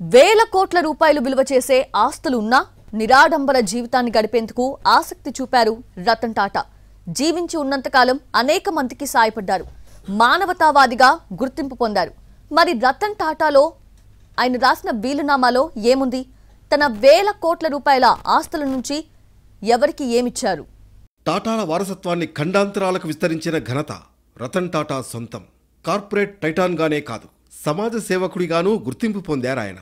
వేల కోట్ల రూపాయలు విలువ చేసే ఆస్తులు ఉన్నా నిరాడంబర జీవితాన్ని గడిపేందుకు ఆసక్తి చూపారు రతన్ టాటా. జీవించి ఉన్నంతకాలం అనేక మందికి సాయపడ్డారు. మానవతావాదిగా గుర్తింపు పొందారు. మరి రతన్ టాటాలో ఆయన రాసిన వీలునామాలో ఏముంది? తన వేల కోట్ల రూపాయల ఆస్తుల నుంచి ఎవరికి ఏమిచ్చారు? టాటాల వారసత్వాన్ని ఖండాంతరాలకు విస్తరించిన ఘనత రతన్ టాటా సొంతం. కార్పొరేట్ టైటాన్గానే కాదు, సమాజ సేవకుడిగానూ గుర్తింపు పొందారాయన.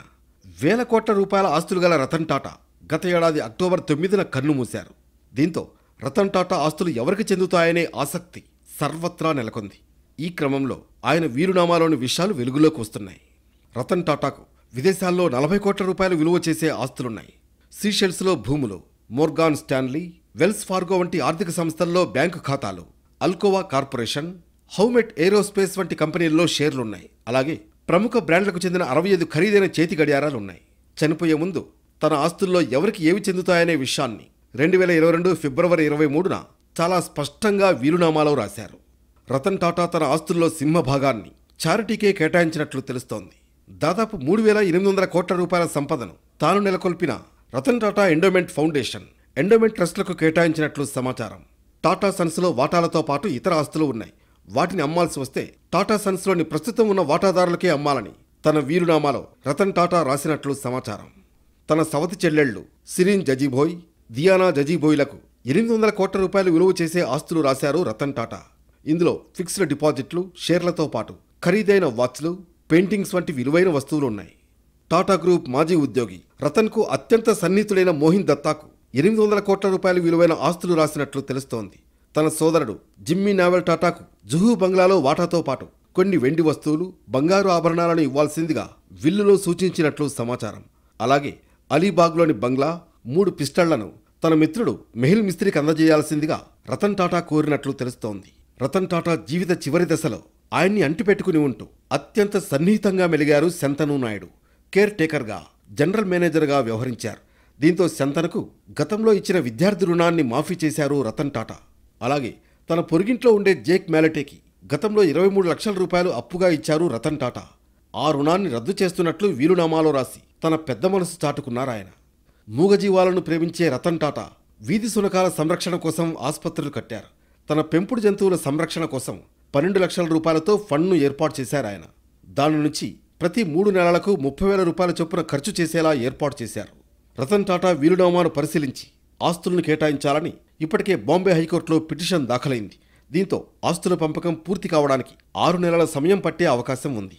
వేల కోట్ల రూపాయల ఆస్తులు గల రతన్ టాటా గత ఏడాది అక్టోబర్ 9న కన్నుమూశారు. దీంతో రతన్ టాటా ఆస్తులు ఎవరికి చెందుతాయనే ఆసక్తి సర్వత్రా నెలకొంది. ఈ క్రమంలో ఆయన వీరునామాలోని విషయాలు వెలుగులోకి వస్తున్నాయి. రతన్ టాటాకు విదేశాల్లో 40 కోట్ల రూపాయలు విలువ చేసే ఆస్తులున్నాయి. సీషెల్స్లో భూములు, మోర్గాన్ స్టాన్లీ, వెల్స్ ఫార్గో వంటి ఆర్థిక సంస్థల్లో బ్యాంకు ఖాతాలు, అల్కోవా కార్పొరేషన్, హౌమెట్ ఏరోస్పేస్ వంటి కంపెనీల్లో షేర్లున్నాయి. అలాగే ప్రముఖ బ్రాండ్లకు చెందిన 65 ఖరీదైన చేతి గడియారాలున్నాయి. చనిపోయే ముందు తన ఆస్తుల్లో ఎవరికి ఏవి చెందుతాయనే విషయాన్ని 2022 ఫిబ్రవరి 23న చాలా స్పష్టంగా వీలునామాలో రాశారు. రతన్ టాటా తన ఆస్తుల్లో సింహభాగాన్ని చారిటీకే కేటాయించినట్లు తెలుస్తోంది. దాదాపు 3,800 కోట్ల రూపాయల సంపదను తాను నెలకొల్పిన Ratan Tata endowment foundation, endowment ట్రస్టులకు కేటాయించినట్లు సమాచారం. టాటా సన్స్లో వాటాలతో పాటు ఇతర ఆస్తులు ఉన్నాయి. వాటిని అమ్మాల్సి వస్తే టాటా సన్స్లోని ప్రస్తుతం ఉన్న వాటాదారులకే అమ్మాలని తన వీలునామాలో రతన్ టాటా రాసినట్లు సమాచారం. తన సవతి చెల్లెళ్లు సిరీన్ జజీభోయ్, దియానా జజీభోయ్లకు 800 కోట్ల రూపాయలు విలువ చేసే ఆస్తులు రాశారు రతన్ టాటా. ఇందులో ఫిక్స్డ్ డిపాజిట్లు, షేర్లతో పాటు ఖరీదైన వాచ్లు, పెయింటింగ్స్ వంటి విలువైన వస్తువులు ఉన్నాయి. టాటా గ్రూప్ మాజీ ఉద్యోగి రతన్కు అత్యంత సన్నిహితుడైన మోహిన్ దత్తాకు 800 కోట్ల రూపాయలు విలువైన ఆస్తులు రాసినట్లు తెలుస్తోంది. తన సోదరుడు జిమ్మీ నావెల్ టాటాకు జుహూ బంగ్లాలో వాటాతో పాటు కొన్ని వెండి వస్తువులు, బంగారు ఆభరణాలను ఇవ్వాల్సిందిగా విల్లులో సూచించినట్లు సమాచారం. అలాగే అలీబాగ్లోని బంగ్లా, 3 పిస్టళ్లను తన మిత్రుడు మెహిల్ మిస్త్రీకి అందజేయాల్సిందిగా రతన్ టాటా కోరినట్లు తెలుస్తోంది. రతన్ టాటా జీవిత చివరి దశలో ఆయన్ని అంటిపెట్టుకుని ఉంటూ అత్యంత సన్నిహితంగా మెలిగారు శంతను నాయుడు. కేర్ టేకర్గా, జనరల్ మేనేజర్గా వ్యవహరించారు. దీంతో శంతనకు గతంలో ఇచ్చిన విద్యార్థి రుణాన్ని మాఫీ చేశారు రతన్ టాటా. అలాగే తన పొరుగింట్లో ఉండే జేక్ మ్యాలటేకి గతంలో 23 లక్షల రూపాయలు అప్పుగా ఇచ్చారు రతన్ టాటా. ఆ రుణాన్ని రద్దు చేస్తున్నట్లు వీలునామాలో రాసి తన పెద్ద మనసు చాటుకున్నారాయన. మూగజీవాలను ప్రేమించే రతన్ టాటా వీధి శునకాల సంరక్షణ కోసం ఆసుపత్రులు కట్టారు. తన పెంపుడు జంతువుల సంరక్షణ కోసం 12 లక్షల రూపాయలతో ఫండ్ను ఏర్పాటు చేశారాయన. దాని నుంచి ప్రతి 3 నెలలకు 30,000 రూపాయల చొప్పున ఖర్చు చేసేలా ఏర్పాటు చేశారు. రతన్ టాటా వీలునామాను పరిశీలించి ఆస్తులను కేటాయించాలని ఇప్పటికే బాంబే హైకోర్టులో పిటిషన్ దాఖలైంది. దీంతో ఆస్తుల పంపకం పూర్తి కావడానికి 6 నెలల సమయం పట్టే అవకాశం ఉంది.